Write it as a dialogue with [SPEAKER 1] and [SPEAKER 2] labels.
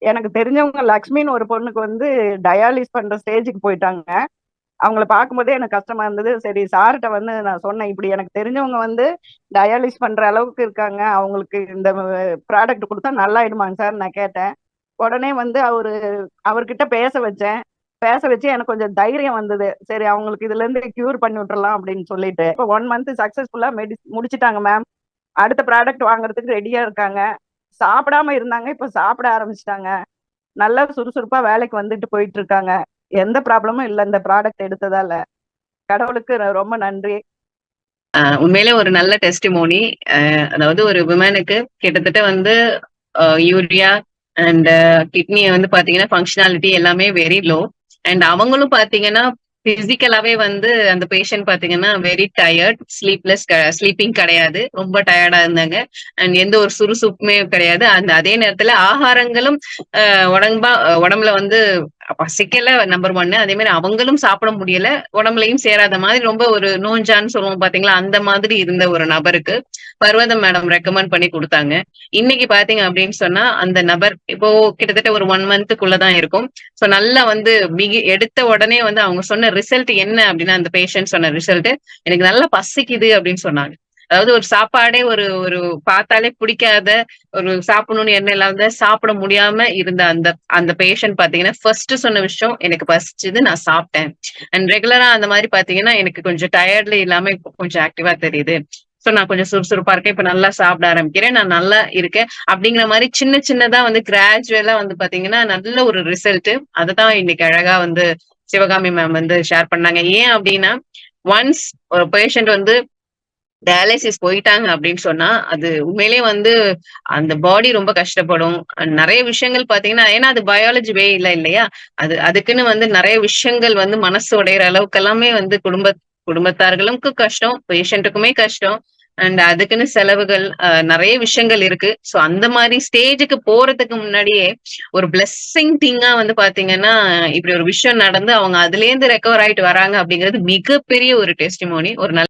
[SPEAKER 1] எனக்கு தெரிஞ்சவங்க லக்ஷ்மின்னு ஒரு பொண்ணுக்கு வந்து டயாலிஸ் பண்ற ஸ்டேஜுக்கு போயிட்டாங்க. அவங்கள பார்க்கும்போதே எனக்கு கஷ்டமா இருந்தது. சரி சார்ட்ட வந்து நான் சொன்னேன், "இப்படி எனக்கு தெரிஞ்சவங்க வந்து டயாலிஸ் பண்ற அளவுக்கு இருக்காங்க. அவங்களுக்கு இந்த ப்ராடக்ட் குடுத்தா நல்லாயிடுமாங்க சார்?" நான் கேட்டேன். உடனே வந்து அவர்கிட்ட பேச வச்சேன். பேச வச்சு எனக்கு கொஞ்சம் தைரியம் வந்தது. சரி அவங்களுக்கு இதுலருந்து கியூர் பண்ணி விட்டுறலாம் அப்படின்னு சொல்லிட்டு. இப்போ 1 மந்த் சக்சஸ்ஃபுல்லா முடிச்சுட்டாங்க மேம். அடுத்த ப்ராடக்ட் வாங்குறதுக்கு ரெடியா இருக்காங்க. சாப்பிடாம இருந்தாங்க. இப்ப சாப்பிட ஆரம்பிச்சுட்டாங்க. நல்லா சுறுசுறுப்பா வேலைக்கு வந்துட்டு போயிட்டு இருக்காங்க. எந்த ப்ராப்ளமும் இல்ல இந்த ப்ராடக்ட் எடுத்ததால. கடவுளுக்கு ரொம்ப நன்றி.
[SPEAKER 2] உண்மையிலே ஒரு நல்ல டெஸ்டிமோனி. அதாவது ஒரு விமனுக்கு கிட்டத்தட்ட வந்து யூரியா அண்ட் கிட்னி வந்து பாத்தீங்கன்னா ஃபங்க்ஷனாலிட்டி எல்லாமே வெரி லோ. அண்ட் அவங்களும் பாத்தீங்கன்னா பிசிக்கலாவே வந்து அந்த பேஷண்ட் பாத்தீங்கன்னா வெரி டயர்ட், ஸ்லீப்பிங் கிடையாது, ரொம்ப டயர்டா இருந்தாங்க. அண்ட் எந்த ஒரு சுறுசுறுப்புமே கிடையாது. அந்த அதே நேரத்துல ஆகாரங்களும் உடம்புல வந்து பசிக்கல நம்பர் ஒன்னு. அதே மாதிரி அவங்களும் சாப்பிட முடியல, உடம்புலயும் சேராத மாதிரி ரொம்ப ஒரு நோஞ்சான்னு சொல்லுவோம் பாத்தீங்களா, அந்த மாதிரி இருந்த ஒரு நபருக்கு பர்வதம் மேடம் ரெக்கமெண்ட் பண்ணி கொடுத்தாங்க. இன்னைக்கு பாத்தீங்க அப்படின்னு சொன்னா அந்த நபர் இப்போ கிட்டத்தட்ட ஒரு 1 மந்த்துக்குள்ளதான் இருக்கும். சோ நல்லா வந்து எடுத்த உடனே வந்து அவங்க சொன்ன ரிசல்ட் என்ன அப்படின்னா, அந்த பேஷண்ட் சொன்ன ரிசல்ட், எனக்கு நல்லா பசிக்குது அப்படின்னு சொன்னாங்க. அதாவது ஒரு சாப்பாடே ஒரு ஒரு பார்த்தாலே பிடிக்காத, ஒரு சாப்பிடணும்னு எண்ணம் இல்லாத, சாப்பிட முடியாம இருந்த அந்த அந்த பேஷண்ட் பாத்தீங்கன்னா ஃபர்ஸ்ட் சொன்ன விஷயம், எனக்கு பசிச்சுது நான் சாப்பிட்டேன். அண்ட் ரெகுலரா அந்த மாதிரி பாத்தீங்கன்னா எனக்கு கொஞ்சம் டயர்ட்ல இல்லாம இப்போ கொஞ்சம் ஆக்டிவா தெரியுது. சோ நான் கொஞ்சம் சுறுசுறுப்பா இருக்கேன், இப்ப நல்லா சாப்பிட ஆரம்பிக்கிறேன், நான் நல்லா இருக்கேன் அப்படிங்கிற மாதிரி சின்ன சின்னதா வந்து கிராஜுவலா வந்து பாத்தீங்கன்னா நல்ல ஒரு ரிசல்ட். அததான் இன்னைக்கு அழகா வந்து சிவகாமி மேம் வந்து ஷேர் பண்ணாங்க. ஏன் அப்படின்னா, ஒன்ஸ் ஒரு பேஷண்ட் வந்து டயாலிசிஸ் போயிட்டாங்க அப்படின்னு சொன்னா, அது உண்மையிலேயே வந்து அந்த பாடி ரொம்ப கஷ்டப்படும். நெறைய விஷயங்கள் பார்த்தீங்கன்னா, ஏன்னா அது பயாலஜி வே இல்லையா? அதுக்குன்னு வந்து நெறைய விஷயங்கள் வந்து மனசு உடையிற அளவுக்கு எல்லாமே வந்து குடும்பத்தார்களுக்கு கஷ்டம், பேஷண்ட்டுக்குமே கஷ்டம். அண்ட் அதுக்குன்னு செலவுகள் நெறைய விஷயங்கள் இருக்கு. சோ அந்த மாரி ஸ்டேஜ்க்கு போறதுக்கு முன்னாடியே ஒரு பிளெஸ்ஸிங் திங்கா வந்து பார்த்தீங்கன்னா, இப்படி ஒரு விஷயம் நடந்து அவங்க அதுலேருந்து ரெக்கவர் ஆயிட்டு வராங்க அப்படிங்கிறது மிகப்பெரிய ஒரு டெஸ்டிமோனி. ஒரு நல்ல